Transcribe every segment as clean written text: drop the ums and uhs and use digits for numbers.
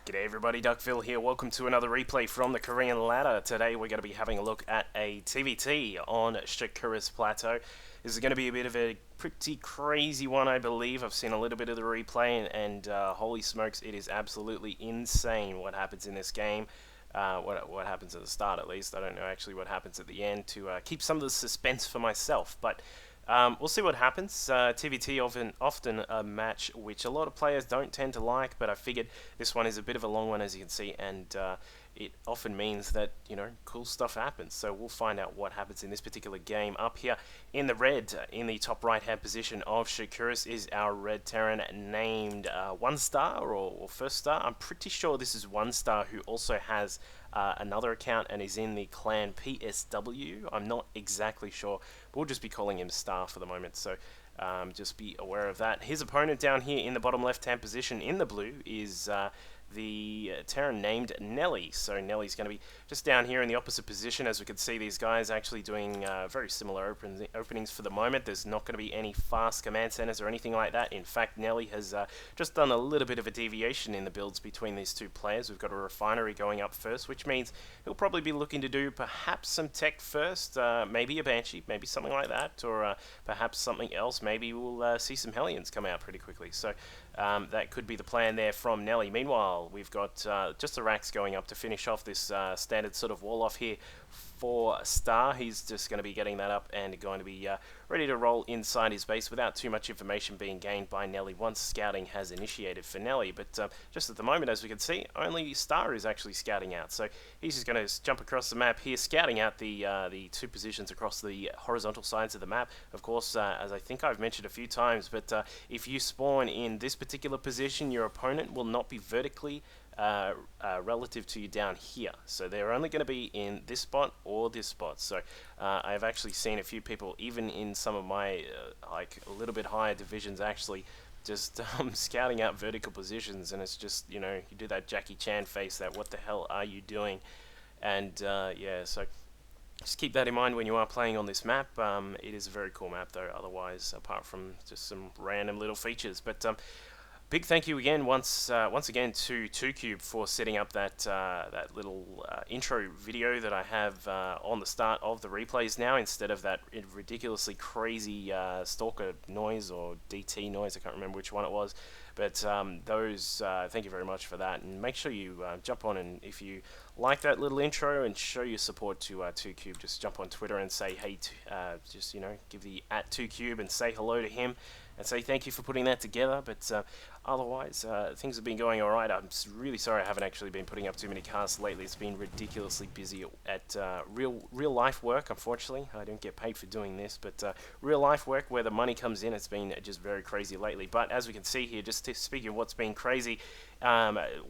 G'day everybody, Duckville here. Welcome to another replay from the Korean ladder. Today we're going to be having a look at a TvT on Shakura's Plateau. This is going to be a bit of a pretty crazy one, I believe. I've seen a little bit of the replay and holy smokes, it is absolutely insane what happens in this game. What happens at the start, at least. I don't know actually what happens at the end to keep some of the suspense for myself, but we'll see what happens. TvT often a match which a lot of players don't tend to like, but I figured this one is a bit of a long one, as you can see, and it often means that, you know, cool stuff happens. So we'll find out what happens in this particular game. Up here in the red, in the top right-hand position of Shakura's, is our red Terran named FirstStar or FirstStar. I'm pretty sure this is FirstStar, who also has another account and is in the clan PSW. I'm not exactly sure, but we'll just be calling him Star for the moment, so just be aware of that. His opponent down here in the bottom left-hand position in the blue is the Terran named Nelly. So Nelly's going to be just down here in the opposite position. As we can see, these guys actually doing very similar openings for the moment. There's not going to be any fast command centers or anything like that. In fact, Nelly has just done a little bit of a deviation in the builds between these two players. We've got a refinery going up first, which means he'll probably be looking to do perhaps some tech first, maybe a Banshee, maybe something like that, or perhaps something else. Maybe we'll see some Hellions come out pretty quickly. So that could be the plan there from Nelly. Meanwhile, we've got just the racks going up to finish off this standard sort of wall off here for Star. He's just going to be getting that up and going to be ready to roll inside his base without too much information being gained by Nelly once scouting has initiated for Nelly. But just at the moment, as we can see, only Star is actually scouting out. So he's just going to jump across the map here, scouting out the two positions across the horizontal sides of the map. Of course, as I think I've mentioned a few times, but if you spawn in this particular position, your opponent will not be vertically relative to you down here. So they're only going to be in this spot or this spot. So I've actually seen a few people, even in some of my like a little bit higher divisions, actually just scouting out vertical positions, and it's just, you know, you do that Jackie Chan face, that what the hell are you doing? And yeah, so just keep that in mind when you are playing on this map. It is a very cool map though, otherwise, apart from just some random little features. But big thank you again, once again, to 2Cube for setting up that that little intro video that I have on the start of the replays now, instead of that ridiculously crazy stalker noise or DT noise. I can't remember which one it was, but those, thank you very much for that, and make sure you jump on, and if you like that little intro and show your support to 2Cube, just jump on Twitter and say hey, just, you know, give the @2Cube and say hello to him and say thank you for putting that together. But otherwise, things have been going alright. I'm really sorry I haven't actually been putting up too many casts lately. It's been ridiculously busy at real life work, unfortunately. I don't get paid for doing this, but real life work where the money comes in, it's been just very crazy lately. But as we can see here, just speaking of what's been crazy,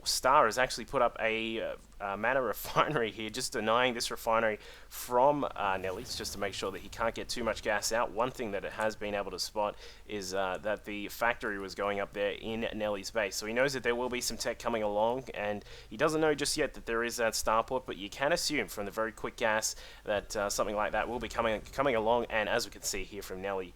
Star has actually put up a mana refinery here, just denying this refinery from Nelly's, just to make sure that he can't get too much gas out. One thing that it has been able to spot is that the factory was going up there in Nelly's base, so he knows that there will be some tech coming along, and he doesn't know just yet that there is that starport, but you can assume from the very quick gas that something like that will be coming along. And as we can see here from Nelly,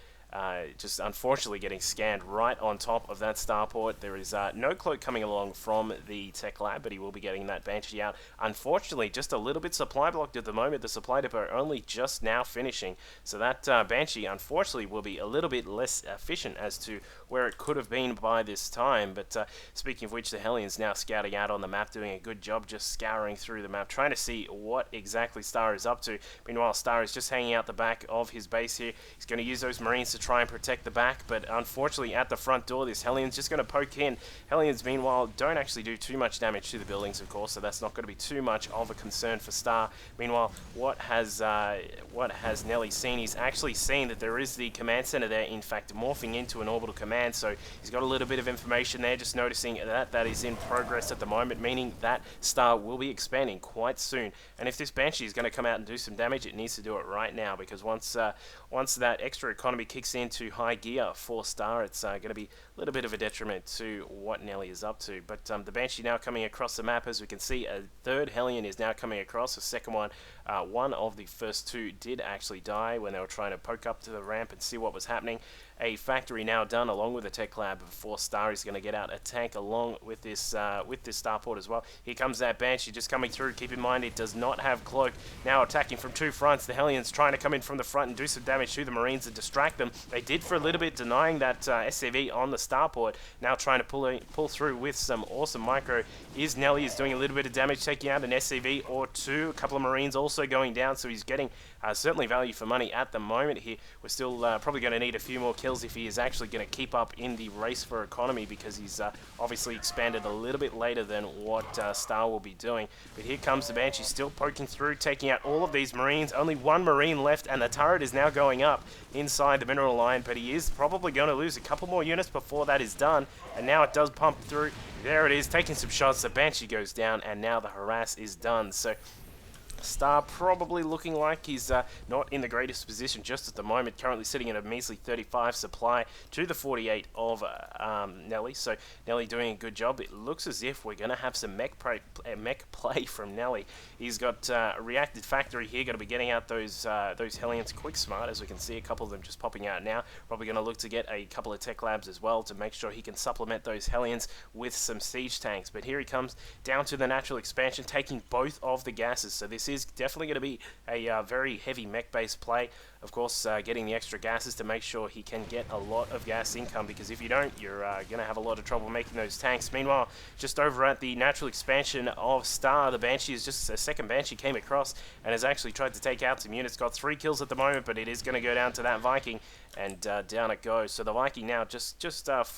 just unfortunately getting scanned right on top of that starport. There is no cloak coming along from the tech lab, but he will be getting that Banshee out. Unfortunately, just a little bit supply blocked at the moment. The supply depot only just now finishing, so that Banshee unfortunately will be a little bit less efficient as to where it could have been by this time. But speaking of which, the Hellions now scouting out on the map, doing a good job just scouring through the map, trying to see what exactly Star is up to. Meanwhile, Star is just hanging out the back of his base here. He's going to use those Marines to try and protect the back, but unfortunately at the front door, this Hellion's just going to poke in. Hellions, meanwhile, don't actually do too much damage to the buildings, of course, so that's not going to be too much of a concern for Star. Meanwhile, what has Nelly seen? He's actually seen that there is the command center there, in fact, morphing into an orbital command, so he's got a little bit of information there, just noticing that that is in progress at the moment, meaning that Star will be expanding quite soon. And if this Banshee is going to come out and do some damage, it needs to do it right now, because once that extra economy kicks into high gear for Star, it's going to be a little bit of a detriment to what Nelly is up to. But the Banshee now coming across the map, as we can see, a third Hellion is now coming across. The second one, one of the first two did actually die when they were trying to poke up to the ramp and see what was happening. a factory now done along with a tech lab. FirstStar is going to get out a tank along with this starport as well. Here comes that Banshee just coming through. Keep in mind it does not have cloak. Now attacking from two fronts. The Hellions trying to come in from the front and do some damage to the Marines and distract them. They did for a little bit, denying that SCV on the starport. Now trying to pull through with some awesome micro. Nelly is doing a little bit of damage, taking out an SCV or two. A couple of Marines also going down, so he's getting certainly value for money at the moment here. We're still probably going to need a few more kills if he is actually going to keep up in the race for economy, because he's obviously expanded a little bit later than what Star will be doing. But here comes the Banshee still poking through, taking out all of these Marines. Only one Marine left, and the turret is now going up inside the mineral line, but he is probably going to lose a couple more units before that is done. And now it does pump through. There it is, taking some shots. The Banshee goes down, and now the harass is done. So Star probably looking like he's not in the greatest position just at the moment, currently sitting at a measly 35 supply to the 48 of Nelly. So Nelly doing a good job. It looks as if we're going to have some mech play from Nelly. He's got a reacted factory here, going to be getting out those Hellions quick smart, as we can see a couple of them just popping out now. Probably going to look to get a couple of tech labs as well to make sure he can supplement those Hellions with some siege tanks. But here he comes down to the natural expansion, taking both of the gases. So this is definitely going to be a very heavy mech-based play. Of course, getting the extra gases to make sure he can get a lot of gas income, because if you don't, you're going to have a lot of trouble making those tanks. Meanwhile, just over at the natural expansion of Star, the Banshee is just a second Banshee came across and has actually tried to take out some units. Got 3 kills at the moment, but it is going to go down to that Viking, and down it goes. So the Viking now just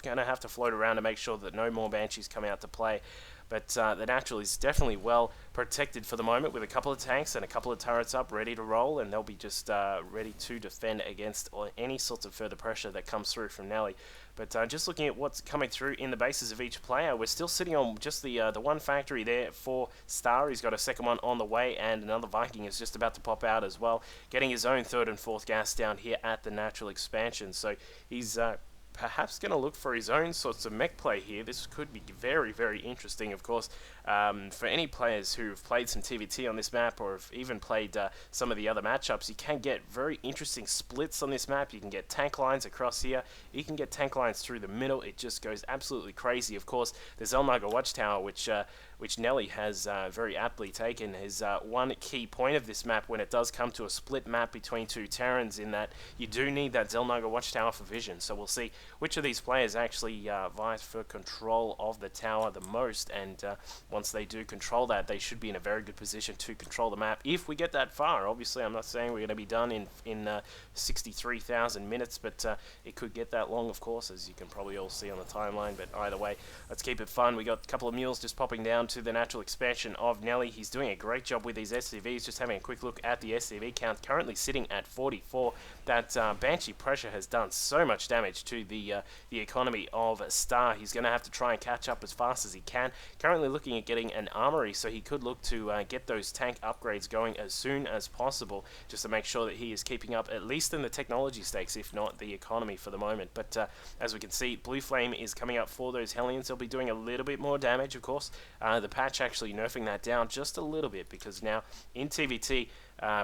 going to have to float around to make sure that no more Banshees come out to play. But the natural is definitely well protected for the moment, with a couple of tanks and a couple of turrets up ready to roll, and they'll be just ready to defend against any sorts of further pressure that comes through from Nelly. But just looking at what's coming through in the bases of each player, we're still sitting on just the one factory there for Star. He's got a second one on the way, and another Viking is just about to pop out as well, getting his own 3rd and 4th gas down here at the natural expansion. So he's perhaps going to look for his own sorts of mech play here. This could be very, very interesting, of course, for any players who've played some TvT on this map, or have even played some of the other matchups. You can get very interesting splits on this map. You can get tank lines across here. You can get tank lines through the middle. It just goes absolutely crazy. Of course, the Zelnaga Watchtower, which Nelly has very aptly taken, is one key point of this map when it does come to a split map between two Terrans, in that you do need that Zelnaga Watchtower for vision. So we'll see which of these players actually vies for control of the tower the most, and once they do control that, they should be in a very good position to control the map if we get that far. Obviously, I'm not saying we're going to be done in 63,000 minutes, but it could get that long, of course, as you can probably all see on the timeline. But either way, let's keep it fun. We got a couple of mules just popping down to the natural expansion of Nelly. He's doing a great job with these SCVs. Just having a quick look at the SCV count, currently sitting at 44. That Banshee pressure has done so much damage to the economy of Star. He's going to have to try and catch up as fast as he can. Currently looking at getting an armory, so he could look to get those tank upgrades going as soon as possible, just to make sure that he is keeping up at least in the technology stakes, if not the economy for the moment. But as we can see, Blue Flame is coming up for those Hellions. They'll be doing a little bit more damage, of course. The patch actually nerfing that down just a little bit, because now in TvT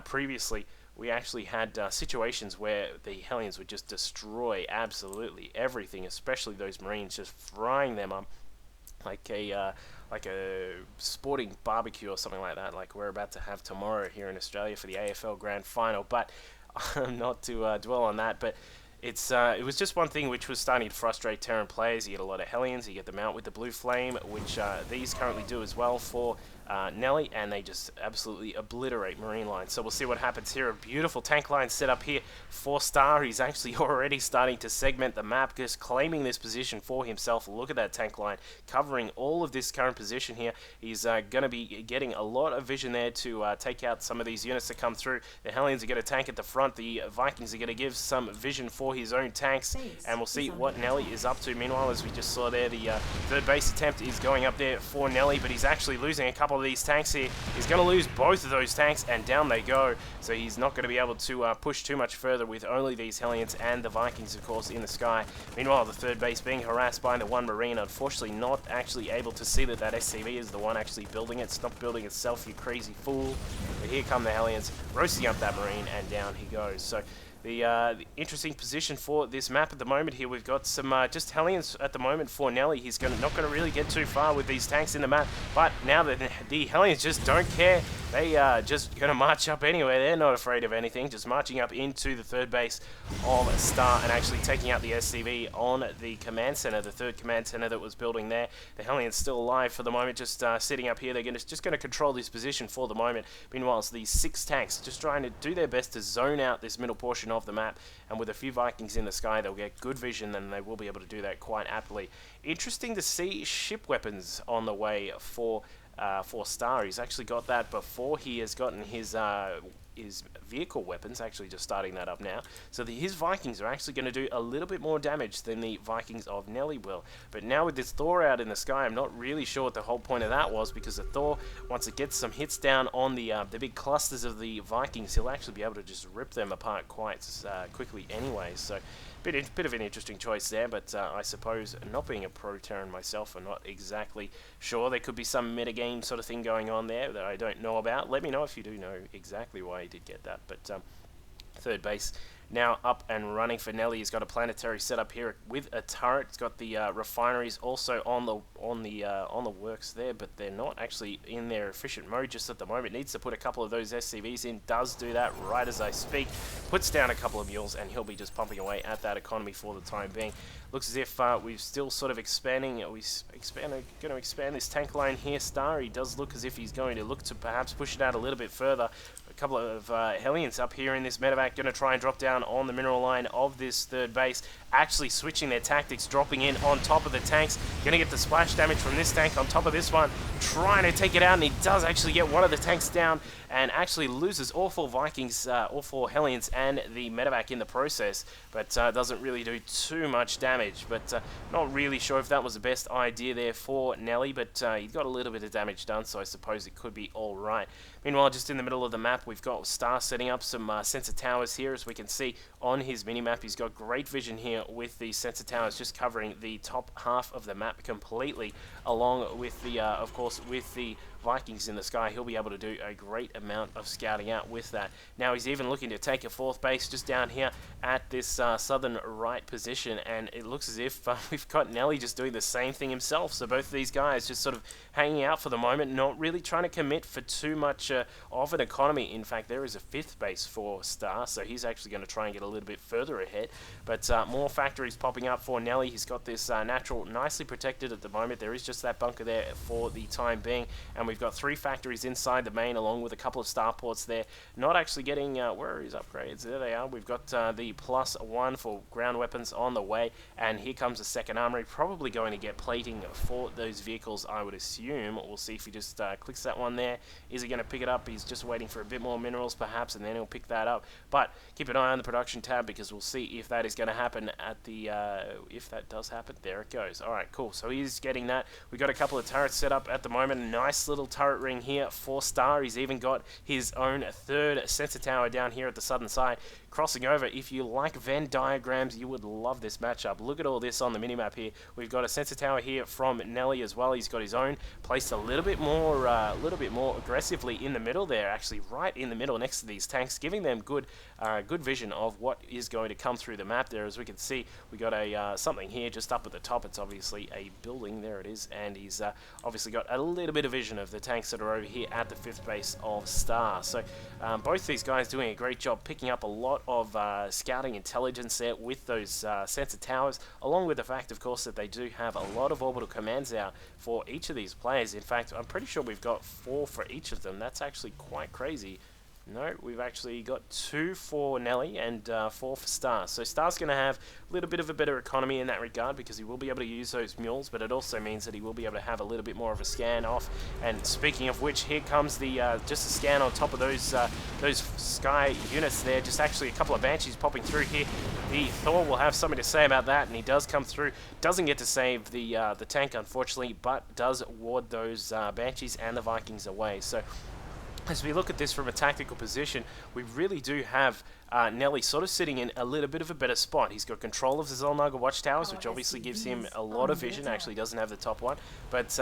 previously we actually had situations where the Hellions would just destroy absolutely everything, especially those Marines, just frying them up like a sporting barbecue or something like that, like we're about to have tomorrow here in Australia for the AFL Grand Final. But not to dwell on that, but it was just one thing which was starting to frustrate Terran players. You get a lot of Hellions, you get them out with the Blue Flame, which these currently do as well for Nelly, and they just absolutely obliterate marine lines. So we'll see what happens here. A beautiful tank line set up here for Star. He's actually already starting to segment the map, just claiming this position for himself. Look at that tank line covering all of this current position here. He's going to be getting a lot of vision there to take out some of these units that come through. The Hellions are going to tank at the front. The Vikings are going to give some vision for his own tanks, and we'll see what Nelly is up to. Meanwhile, as we just saw there, the third base attempt is going up there for Nelly, but he's actually losing a couple of these tanks here. He's going to lose both of those tanks, and down they go. So he's not going to be able to push too much further with only these Hellions and the Vikings, of course, in the sky. Meanwhile, the third base being harassed by the one Marine, unfortunately not actually able to see that SCV is the one actually building it. Stop building itself, you crazy fool. But here come the Hellions, roasting up that Marine, and down he goes. So The interesting position for this map at the moment here, we've got some just Hellions at the moment for Nelly. He's not going to really get too far with these tanks in the map, but now the Hellions just don't care. They are just going to march up anyway. They're not afraid of anything, just marching up into the third base of Star and actually taking out the SCV on the command center, the third command center that was building there. The Hellions still alive for the moment, just sitting up here. They're just going to control this position for the moment. Meanwhile, these 6 tanks just trying to do their best to zone out this middle portion of the map, and with a few Vikings in the sky, they'll get good vision, and they will be able to do that quite aptly. Interesting to see ship weapons on the way for Star. He's actually got that before he has gotten his vehicle weapons, actually just starting that up now. So his Vikings are actually going to do a little bit more damage than the Vikings of Nelly will. But now with this Thor out in the sky, I'm not really sure what the whole point of that was, because the Thor, once it gets some hits down on the big clusters of the Vikings, he'll actually be able to just rip them apart quite quickly anyway. So bit of an interesting choice there, but I suppose, not being a pro Terran myself, I'm not exactly sure. There could be some metagame sort of thing going on there that I don't know about. Let me know if you do know exactly why he did get that. But third base now up and running for Nelly. He's got a planetary setup here with a turret. It's got the refineries also on the works there, but they're not actually in their efficient mode just at the moment. Needs to put a couple of those SCVs in. Does do that right as I speak. Puts down a couple of mules, and he'll be just pumping away at that economy for the time being. Looks as if we're still sort of expanding. Going to expand this tank line here. Star, he does look as if he's going to look to perhaps push it out a little bit further. A couple of Hellions up here in this medevac going to try and drop down on the mineral line of this third base, actually switching their tactics, dropping in on top of the tanks. Going to get the splash damage from this tank on top of this one, trying to take it out, and he does actually get one of the tanks down and actually loses all 4 Vikings, all 4 Hellions and the medevac in the process, but doesn't really do too much damage. But not really sure if that was the best idea there for Nelly, but he got a little bit of damage done, so I suppose it could be alright. Meanwhile, just in the middle of the map, we've got Star setting up some sensor towers here. As we can see on his mini-map, he's got great vision here with the sensor towers just covering the top half of the map completely, along with the, of course, with the Vikings in the sky. He'll be able to do a great amount of scouting out with that. Now he's even looking to take a 4th base just down here at this southern right position, and it looks as if we've got Nelly just doing the same thing himself. So both of these guys just sort of hanging out for the moment, not really trying to commit for too much of an economy. In fact, there is a 5th base for Star, so he's actually going to try and get a little bit further ahead. But more factories popping up for Nelly. He's got this natural nicely protected at the moment. There is just that bunker there for the time being, and we've got 3 factories inside the main, along with a couple of starports there. Not actually getting where are his upgrades? There they are. We've got the +1 for ground weapons on the way, and here comes a second armory. Probably going to get plating for those vehicles, I would assume. We'll see if he just clicks that one there. Is he going to pick it up? He's just waiting for a bit more minerals perhaps, and then he'll pick that up. But keep an eye on the production tab, because we'll see if that is going to happen at the if that does happen. There it goes. Alright, cool. So he's getting that. We've got a couple of turrets set up at the moment. Nice little turret ring here for Star. He's even got his own 3rd sensor tower down here at the southern side. Crossing over, if you like Venn diagrams, you would love this matchup. Look at all this on the minimap here. We've got a sensor tower here from Nelly as well. He's got his own, placed a little bit more aggressively in the middle there, actually right in the middle next to these tanks, giving them good vision of what is going to come through the map there. As we can see, we got a something here just up at the top. It's obviously a building. There it is, and he's obviously got a little bit of vision of the tanks that are over here at the 5th base of Star. So both these guys doing a great job picking up a lot of scouting intelligence there with those sensor towers, along with the fact, of course, that they do have a lot of orbital commands out for each of these players. In fact, I'm pretty sure we've got 4 for each of them. That's actually quite crazy. No, we've actually got 2 for Nelly and 4 for Star. So Star's going to have a little bit of a better economy in that regard, because he will be able to use those mules, but it also means that he will be able to have a little bit more of a scan off. And speaking of which, here comes the just a scan on top of those sky units there. Just actually a couple of Banshees popping through here. The Thor will have something to say about that, and he does come through. Doesn't get to save the tank, unfortunately, but does ward those Banshees and the Vikings away. So as we look at this from a tactical position, we really do have Nelly sort of sitting in a little bit of a better spot. He's got control of the Zolnaga watchtowers, which obviously gives him a lot of vision. Actually doesn't have the top one, but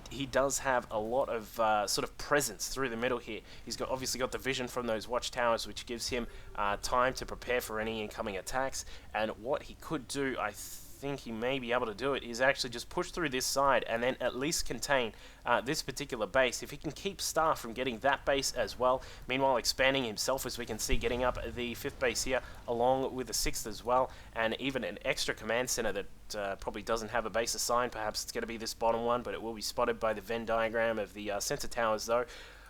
he does have a lot of sort of presence through the middle here. He's obviously got the vision from those watchtowers, which gives him time to prepare for any incoming attacks. And what he could do, I think he may be able to do it, is actually just push through this side and then at least contain this particular base. If he can keep Star from getting that base as well, meanwhile expanding himself, as we can see, getting up the 5th base here along with the 6th as well, and even an extra command center that probably doesn't have a base assigned. Perhaps it's going to be this bottom one, but it will be spotted by the Venn diagram of the center towers though.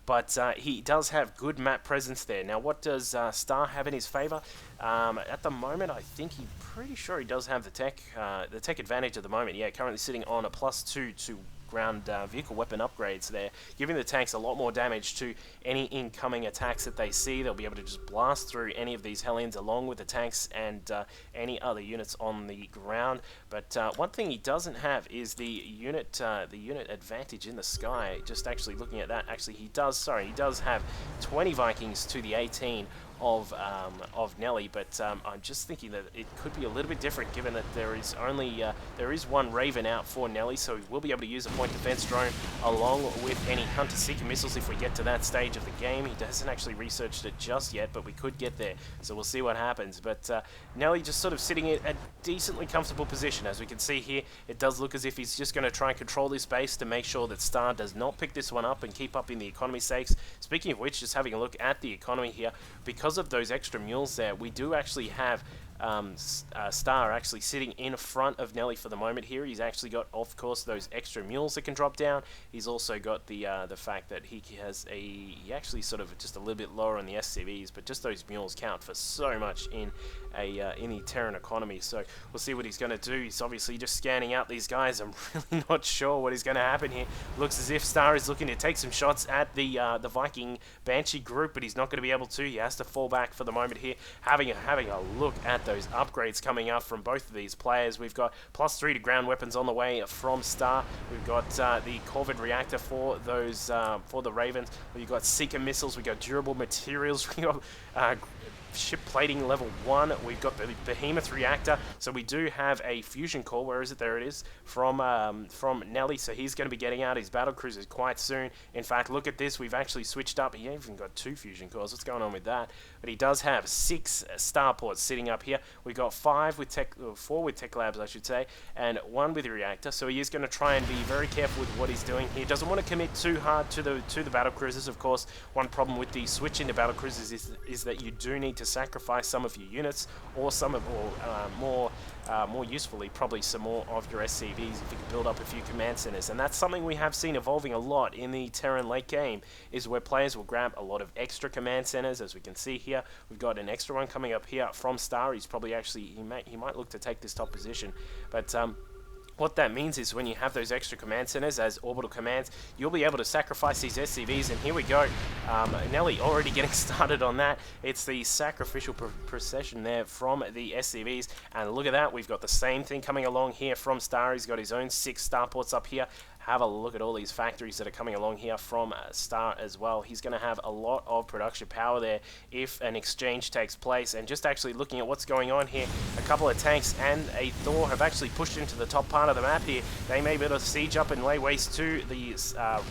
But he does have good map presence there. Now, what does Star have in his favor? At the moment, I think pretty sure he does have the tech advantage at the moment. Yeah, currently sitting on a +2 to ground vehicle weapon upgrades there, giving the tanks a lot more damage to any incoming attacks that they see. They'll be able to just blast through any of these Hellions along with the tanks and any other units on the ground. But one thing he doesn't have is the unit advantage in the sky. Just actually looking at that, actually he does have 20 Vikings to the 18 of Nelly, but I'm just thinking that it could be a little bit different, given that there is only one Raven out for Nelly, so he will be able to use a point defense drone along with any Hunter Seeker missiles if we get to that stage of the game. He hasn't actually researched it just yet, but we could get there, so we'll see what happens. But Nelly just sort of sitting in a decently comfortable position. As we can see here, it does look as if he's just going to try and control this base to make sure that Star does not pick this one up and keep up in the economy stakes. Speaking of which, just having a look at the economy here, because of those extra mules there, we do actually have Star actually sitting in front of Nelly for the moment here. He's actually got, of course, those extra mules that can drop down. He's also got the fact that he actually sort of just a little bit lower on the SCVs, but just those mules count for so much in the Terran economy. So we'll see what he's going to do. He's obviously just scanning out these guys. I'm really not sure what is going to happen here. Looks as if Star is looking to take some shots at the Viking Banshee group, but he's not going to be able to. He has to fall back for the moment here, having a look at those upgrades coming up from both of these players. We've got +3 to ground weapons on the way from Star. We've got the Corvid reactor for those for the Ravens. We've got Seeker missiles. We've got durable materials. We've got ship plating level 1. We've got the Behemoth reactor. So we do have a fusion core. Where is it? There it is, from Nelly. So he's going to be getting out his battle cruisers quite soon. In fact, look at this. We've actually switched up. He even got 2 fusion cores. What's going on with that? But he does have 6 starports sitting up here. We've got 4 with tech labs, I should say, and 1 with the reactor. So he is going to try and be very careful with what he's doing. He doesn't want to commit too hard to the battle cruisers. Of course, one problem with the switch into battle cruisers is that you do need to sacrifice some of your units, or more usefully, probably some more of your SCVs if you can build up a few command centers. And that's something we have seen evolving a lot in the Terran late game, is where players will grab a lot of extra command centers. As we can see here, we've got an extra one coming up here from Star. He's probably actually, he might look to take this top position, but what that means is when you have those extra command centers as orbital commands, you'll be able to sacrifice these SCVs, and here we go. Nelly already getting started on that. It's the sacrificial procession there from the SCVs, and look at that, we've got the same thing coming along here from Star. He's got his own 6 starports up here. Have a look at all these factories that are coming along here from Star as well. He's going to have a lot of production power there if an exchange takes place. And just actually looking at what's going on here, a couple of tanks and a Thor have actually pushed into the top part of the map here. They may be able to siege up and lay waste to the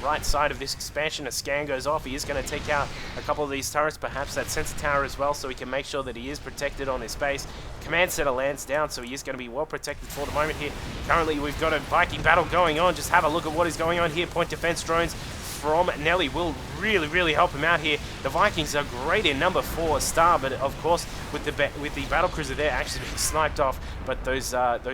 right side of this expansion. A scan goes off. He is going to take out a couple of these turrets, perhaps that sensor tower as well, so he can make sure that he is protected on this base. Command center lands down, so he is going to be well protected for the moment here. Currently, we've got a Viking battle going on. Just have a look at what is going on here. Point defense drones from Nelly will really help him out here. The Vikings are great in number 4 Star, but of course with the battle cruiser there actually being sniped off, but those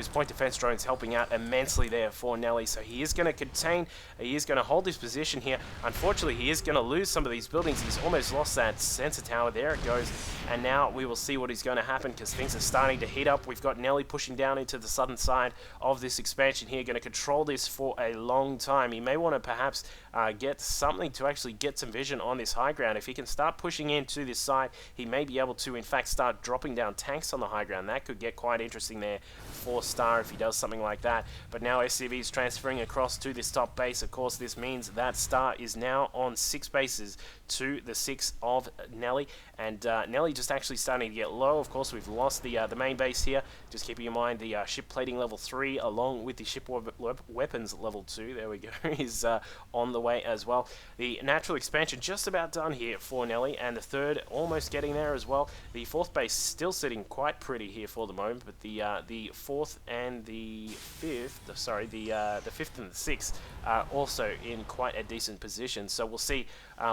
point defense drones helping out immensely there for Nelly. So he is going to contain, he is going to hold his position here. Unfortunately, he is going to lose some of these buildings. He's almost lost that sensor tower. There it goes. And now we will see what is going to happen, because things are starting to heat up. We've got Nelly pushing down into the southern side of this expansion here, going to control this for a long time. He may want to perhaps get get something to actually get some vision on this high ground. If he can start pushing into this side, he may be able to, in fact, start dropping down tanks on the high ground. That could get quite interesting there for Star if he does something like that. But now SCV is transferring across to this top base. Of course, this means that Star is now on 6 bases to the 6 of Nelly, and Nelly just actually starting to get low. Of course, we've lost the main base here. Just keeping in mind the ship plating level 3 along with the ship weapons level 2, there we go, is on the way as well. The natural expansion just about done here for Nelly, and the 3rd almost getting there as well. The 4th base still sitting quite pretty here for the moment, but the 4th and the 5th, sorry, the 5th and the 6th are also in quite a decent position. So we'll see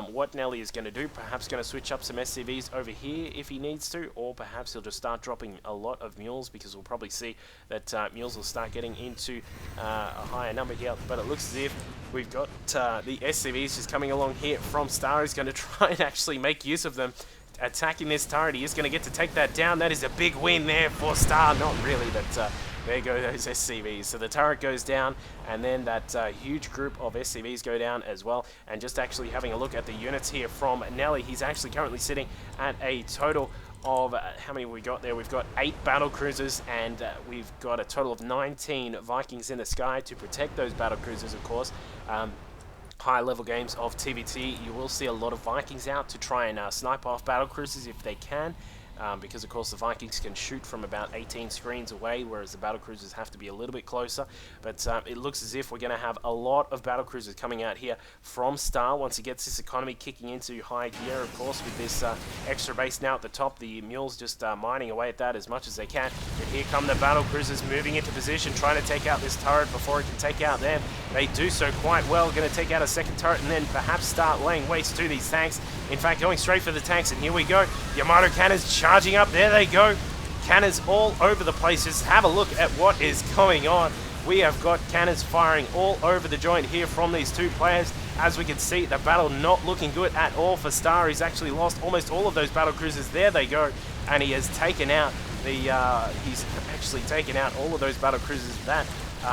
what Nelly is going to do. Perhaps going to switch up some SCVs over here if he needs to, or perhaps he'll just start dropping a lot of mules, because we'll probably see that mules will start getting into a higher number here. But it looks as if we've got the SCVs just coming along here from Star. He's going to try and actually make use of them, attacking this turret. He is going to get to take that down. That is a big win there for Star. Not really, but there go those SCVs. So the turret goes down, and then that huge group of SCVs go down as well. And just actually having a look at the units here from Nelly, he's actually currently sitting at a total of, how many have we got there? We've got 8 battle cruisers, and we've got a total of 19 Vikings in the sky to protect those battle cruisers, of course. High level games of TvT, you will see a lot of Vikings out to try and snipe off battle cruisers if they can. Because of course the Vikings can shoot from about 18 screens away, whereas the battle cruisers have to be a little bit closer. But it looks as if we're going to have a lot of battle cruisers coming out here from Star once he gets this economy kicking into high gear. Of course, with this extra base now at the top, the mules just mining away at that as much as they can. But here come the battle cruisers moving into position, trying to take out this turret before it can take out them. They do so quite well, going to take out a second turret and then perhaps start laying waste to these tanks. In fact, going straight for the tanks, and here we go. Yamato cannons charging up. There they go. Cannons all over the place. Just have a look at what is going on. We have got cannons firing all over the joint here from these two players. As we can see, the battle not looking good at all for Star. He's actually lost almost all of those battle cruisers. There they go. And he has taken out the, he's actually taken out all of those battle cruisers that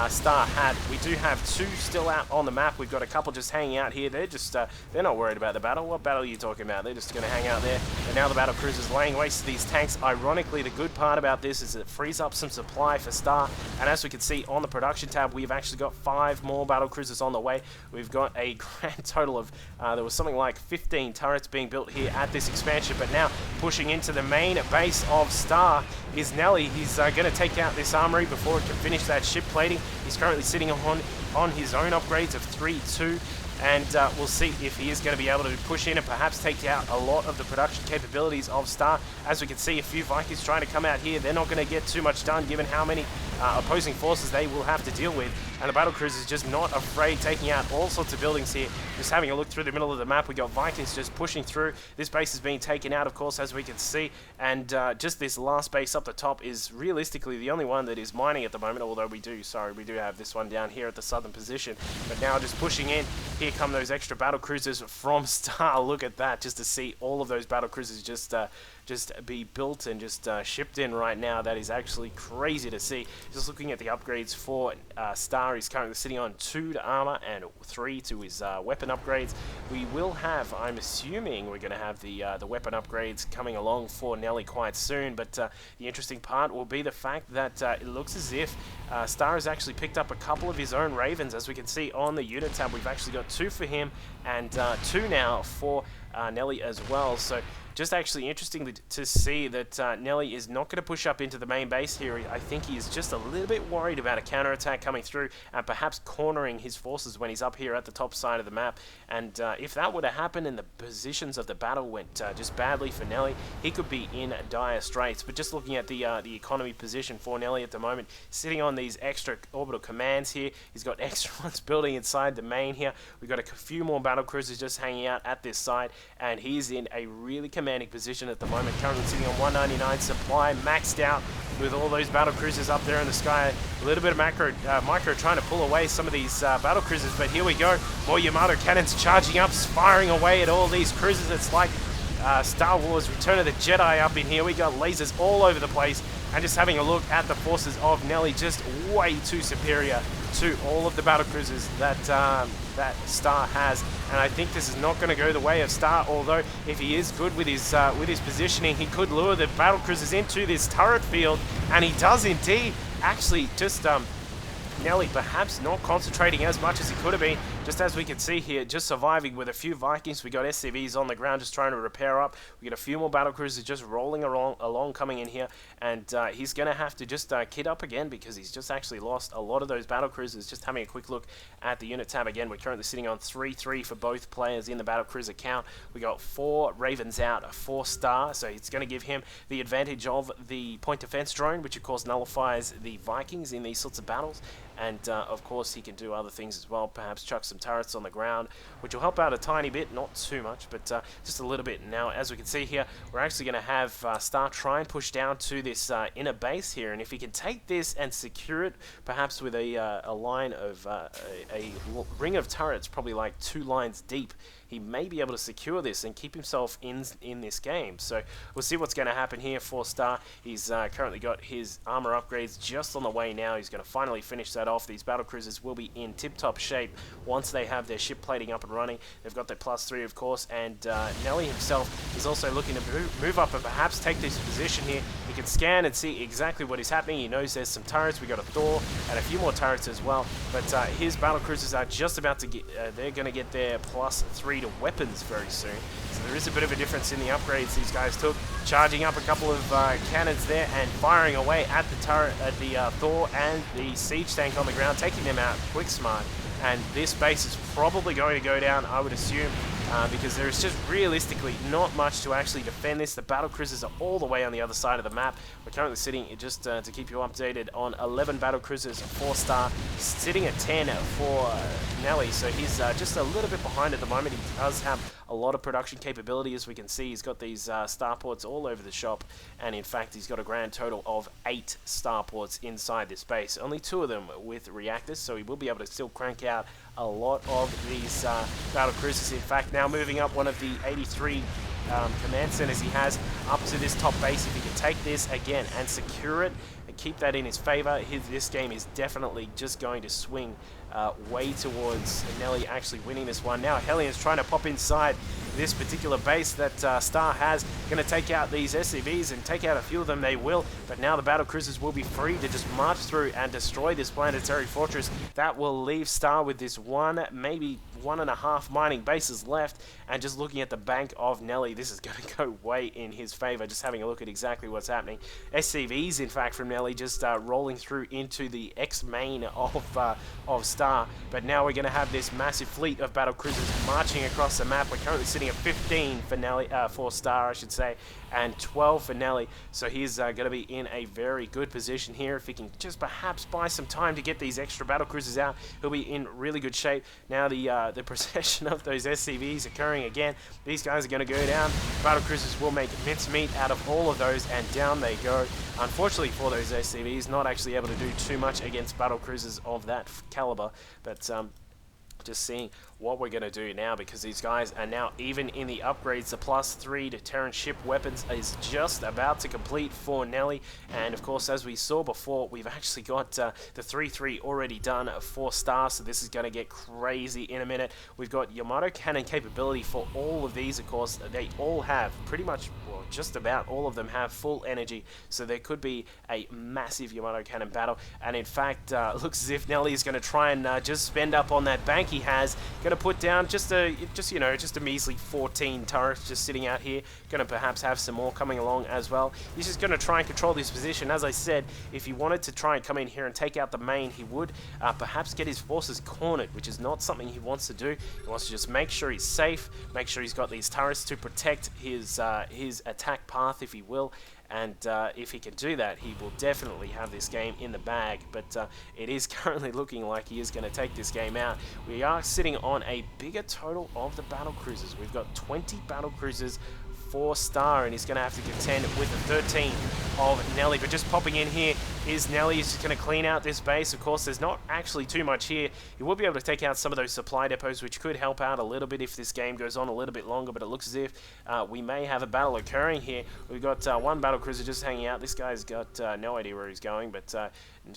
Star had. We do have 2 still out on the map. We've got a couple just hanging out here. They're just, they're not worried about the battle. What battle are you talking about? They're just going to hang out there. And now the battle cruisers laying waste to these tanks. Ironically, the good part about this is it frees up some supply for Star. And as we can see on the production tab, we've actually got 5 more battle cruisers on the way. We've got a grand total of, there was something like 15 turrets being built here at this expansion. But now pushing into the main base of Star is Nelly. He's going to take out this armory before it can finish that ship plating. He's currently sitting on his own upgrades of 3-2, and we'll see if he is going to be able to push in and perhaps take out a lot of the production capabilities of Star. As we can see, a few Vikings trying to come out here. They're not going to get too much done given how many opposing forces they will have to deal with. And the battle cruiser is just not afraid, taking out all sorts of buildings here. Just having a look through the middle of the map, we got Vikings just pushing through. This base is being taken out, of course, as we can see. And just this last base up the top is realistically the only one that is mining at the moment, although we do have this one down here at the southern position. But now just pushing in, here come those extra battle cruisers from Star. Look at that, just to see all of those battle cruisers just be built and just shipped in right now. That is actually crazy to see. Just looking at the upgrades for Star, he's currently sitting on 2 to armor and 3 to his weapon upgrades. We will have, I'm assuming we're going to have the weapon upgrades coming along for Nelly quite soon, but the interesting part will be the fact that it looks as if Star has actually picked up a couple of his own Ravens. As we can see on the unit tab, we've actually got 2 for him and 2 now for Nelly as well. So just actually interesting to see that Nelly is not going to push up into the main base here. I think he is just a little bit worried about a counterattack coming through and perhaps cornering his forces when he's up here at the top side of the map. And if that were to happen and the positions of the battle went just badly for Nelly, he could be in dire straits. But just looking at the economy position for Nelly at the moment, sitting on these extra orbital commands here, he's got extra ones building inside the main here. We've got a few more battle cruisers just hanging out at this side, and he's in a really commanding position at the moment, currently sitting on 199 supply, maxed out with all those battle cruisers up there in the sky. A little bit of micro trying to pull away some of these battle cruisers, but here we go. More Yamato cannons charging up, firing away at all these cruisers. It's like Star Wars Return of the Jedi up in here. We got lasers all over the place, and just having a look at the forces of Nelly, just way too superior to all of the battle cruisers that that Star has, and I think this is not going to go the way of Star. Although if he is good with his positioning, he could lure the battle cruisers into this turret field, and he does indeed. Actually, just Nelly perhaps not concentrating as much as he could have been, just as we can see here, just surviving with a few Vikings. We got SCVs on the ground just trying to repair up. We got a few more battle cruisers just rolling along coming in here, and he's going to have to just kit up again because he's just actually lost a lot of those battle cruisers. Just having a quick look at the unit tab again, we're currently sitting on 3-3 for both players in the battle cruiser count. We got 4 Ravens out, a 4-star, so it's going to give him the advantage of the point defense drone, which of course nullifies the Vikings in these sorts of battles. And of course he can do other things as well, perhaps chuck some turrets on the ground, which will help out a tiny bit, not too much, but just a little bit. Now, as we can see here, we're actually going to have Star try and push down to this inner base here, and if he can take this and secure it, perhaps with a line of a ring of turrets, probably like 2 lines deep, he may be able to secure this and keep himself in this game. So we'll see what's going to happen here for Star. He's currently got his armor upgrades just on the way now. He's going to finally finish that off. These battle cruisers will be in tip-top shape once they have their ship plating up and running. They've got their +3, of course, and Nelly himself is also looking to move up and perhaps take this position here. He can scan and see exactly what is happening. He knows there's some turrets. We got a Thor and a few more turrets as well, but his battle cruisers are just about to get, they're going to get their +3 to weapons very soon. So there is a bit of a difference in the upgrades these guys took, charging up a couple of cannons there and firing away at the turret, at the Thor and the siege tank on the ground, taking them out quick smart. And this base is probably going to go down, I would assume, because there is just realistically not much to actually defend this. The battle cruisers are all the way on the other side of the map. We're currently sitting, just to keep you updated, on 11 battle cruisers, 4-star, sitting at 10 for Nelly. So he's just a little bit behind at the moment. He does have a lot of production capability, as we can see. He's got these starports all over the shop, and in fact he's got a grand total of 8 starports inside this base. Only 2 of them with reactors, so he will be able to still crank out a lot of these battle cruisers. In fact, now moving up one of the 83 command centers he has up to this top base. If he can take this again and secure it and keep that in his favor, this game is definitely just going to swing way towards Nelly actually winning this one. Now Hellions trying to pop inside this particular base that Star has, going to take out these SCVs and take out a few of them. They will, but now the battle cruisers will be free to just march through and destroy this planetary fortress. That will leave Star with this 1, maybe 1.5 mining bases left, and just looking at the bank of Nelly, this is going to go way in his favor. Just having a look at exactly what's happening. SCVs, in fact, from Nelly just rolling through into the X-main of Star, but now we're going to have this massive fleet of battle cruisers marching across the map. We're currently sitting at 15 for Nelly, for Star, I should say, and 12 for Nelly. So he's going to be in a very good position here. If he can just perhaps buy some time to get these extra battle cruisers out, he'll be in really good shape. Now the procession of those SCVs occurring again. These guys are going to go down. Battle cruisers will make mincemeat out of all of those, and down they go. Unfortunately for those SCVs, not actually able to do too much against battle cruisers of that caliber, but just seeing what we're going to do now, because these guys are now even in the upgrades. The +3 to Terran ship weapons is just about to complete for Nelly, and of course, as we saw before, we've actually got the 3-3 already done for Star, so this is going to get crazy in a minute. We've got Yamato cannon capability for all of these. Of course, they all have pretty much, well, just about all of them have full energy, so there could be a massive Yamato cannon battle. And in fact, looks as if Nelly is going to try and just spend up on that bank he has. Going to put down just a measly 14 turrets just sitting out here. Going to perhaps have some more coming along as well. He's just going to try and control this position. As I said, if he wanted to try and come in here and take out the main, he would perhaps get his forces cornered, which is not something he wants to do. He wants to just make sure he's safe, make sure he's got these turrets to protect his attack path, if he will. And if he can do that, he will definitely have this game in the bag. But it is currently looking like he is going to take this game out. We are sitting on a bigger total of the battle cruisers. We've got 20 battle cruisers for Star, and he's going to have to contend with the 13 of Nelly. But just popping in here is Nelly. He's just going to clean out this base. Of course, there's not actually too much here. He will be able to take out some of those supply depots, which could help out a little bit if this game goes on a little bit longer, but it looks as if we may have a battle occurring here. We've got one battle cruiser just hanging out. This guy's got no idea where he's going, but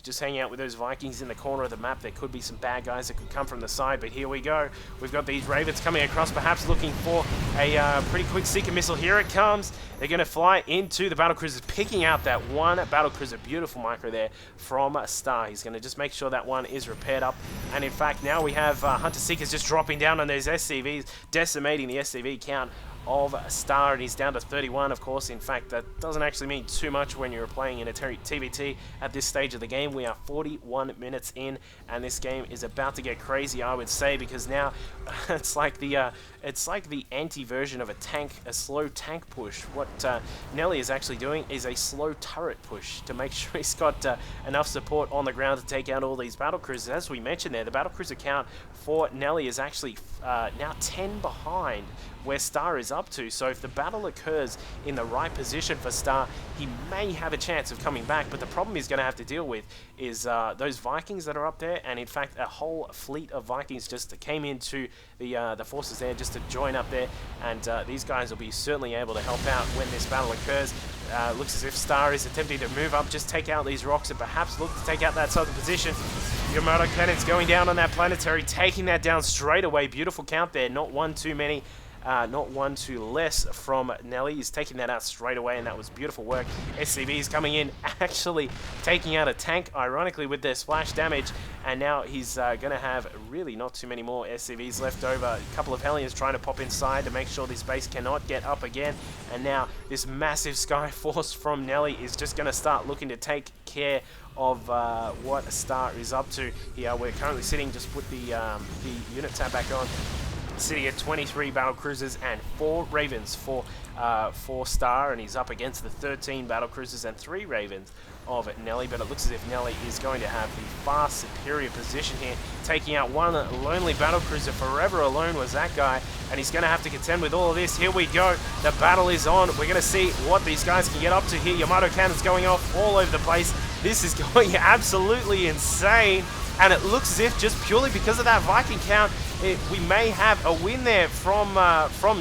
just hanging out with those Vikings in the corner of the map. There could be some bad guys that could come from the side, but here we go. We've got these Ravens coming across, perhaps looking for a pretty quick seeker missile. Here it comes. They're going to fly into the battle cruisers, picking out that one battle cruiser. Beautiful micro there from Star. He's going to just make sure that one is repaired up. And in fact, now we have Hunter Seekers just dropping down on those SCVs, decimating the SCV count of Star, and he's down to 31. Of course, in fact, that doesn't actually mean too much when you're playing in a TvT at this stage of the game. We are 41 minutes in, and this game is about to get crazy, I would say, because now it's like the anti-version of a slow tank push. What Nelly is actually doing is a slow turret push to make sure he's got enough support on the ground to take out all these battle cruisers. As we mentioned there, the battle cruiser count for Nelly is actually now 10 behind where Star is up to. So if the battle occurs in the right position for Star, he may have a chance of coming back. But the problem he's going to have to deal with is those Vikings that are up there, and in fact a whole fleet of Vikings just came into the forces there just to join up there, and these guys will be certainly able to help out when this battle occurs. Looks as if Star is attempting to move up, just take out these rocks, and perhaps look to take out that southern position. Yamato cannons going down on that planetary, taking that down straight away. Beautiful count there, not one too many. Not one too less from Nelly. He's taking that out straight away, and that was beautiful work. SCVs coming in, actually taking out a tank, ironically, with their splash damage, and now he's going to have really not too many more SCVs left over. A couple of Hellions trying to pop inside to make sure this base cannot get up again, and now this massive Sky Force from Nelly is just going to start looking to take care of what Star is up to here. We're currently sitting, just put the unit tab back on, sitting at 23 battle cruisers and 4 Ravens for Star, and he's up against the 13 battle cruisers and 3 Ravens of Nelly. But it looks as if Nelly is going to have the far superior position here, taking out one lonely battle cruiser. Forever alone was that guy, and he's going to have to contend with all of this. Here we go. The battle is on. We're going to see what these guys can get up to here. Yamato cannons going off all over the place. This is going absolutely insane, and it looks as if just purely because of that Viking count, we may have a win there from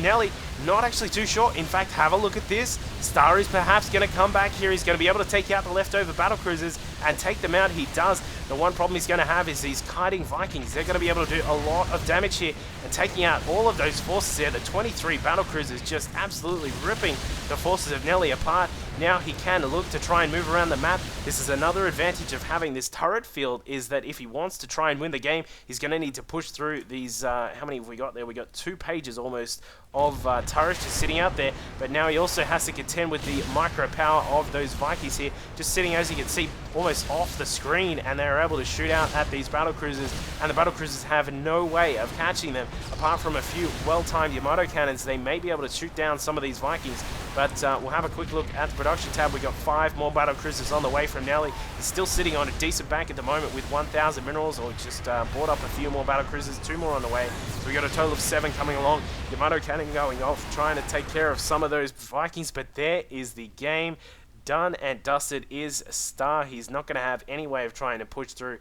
Nelly. Not actually too sure. In fact, have a look at this. Star is perhaps going to come back here. He's going to be able to take out the leftover battle cruisers and take them out. He does. The one problem he's going to have is these kiting Vikings. They're going to be able to do a lot of damage here, and taking out all of those forces there. The 23 battle cruisers just absolutely ripping the forces of Nelly apart. Now he can look to try and move around the map. This is another advantage of having this turret field, is that if he wants to try and win the game, he's going to need to push through these, how many have we got there? We got 2 pages almost of turrets just sitting out there, but now he also has to contend with the micro power of those Vikings here, just sitting, as you can see, almost off the screen, and they're able to shoot out at these battle cruisers, and the battle cruisers have no way of catching them apart from a few well-timed Yamato cannons. They may be able to shoot down some of these Vikings, but we'll have a quick look at the production tab. We got 5 more battle cruisers on the way from Nelly. He's still sitting on a decent bank at the moment with 1,000 minerals, or just bought up a few more battle cruisers, 2 more on the way. So we got a total of 7 coming along. Yamato cannon going off, trying to take care of some of those Vikings, but there is the game. Done and dusted is Star. He's not going to have any way of trying to push through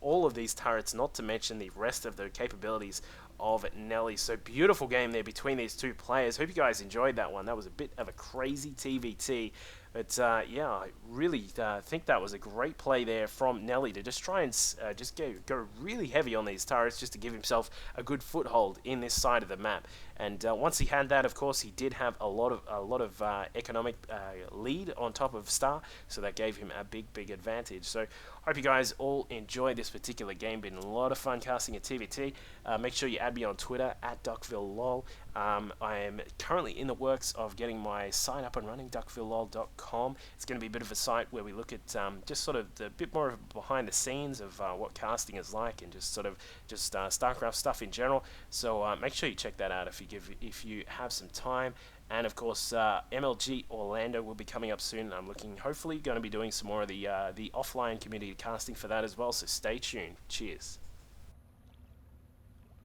all of these turrets, not to mention the rest of the capabilities of Nelly. So beautiful game there between these 2 players. Hope you guys enjoyed that one. That was a bit of a crazy TvT. But yeah, I really think that was a great play there from Nelly to just try and just go really heavy on these turrets, just to give himself a good foothold in this side of the map. And once he had that, of course, he did have a lot of economic lead on top of Star, so that gave him a big advantage. So hope you guys all enjoyed this particular game. Been a lot of fun casting at TvT. Make sure you add me on Twitter at DuckvilleLol. I am currently in the works of getting my site up and running, duckvillelol.com. It's going to be a bit of a site where we look at just sort of a bit more of behind the scenes of what casting is like, and just sort of StarCraft stuff in general. So make sure you check that out if you have some time. And of course, MLG Orlando will be coming up soon. I'm hopefully going to be doing some more of the offline community casting for that as well. So stay tuned. Cheers.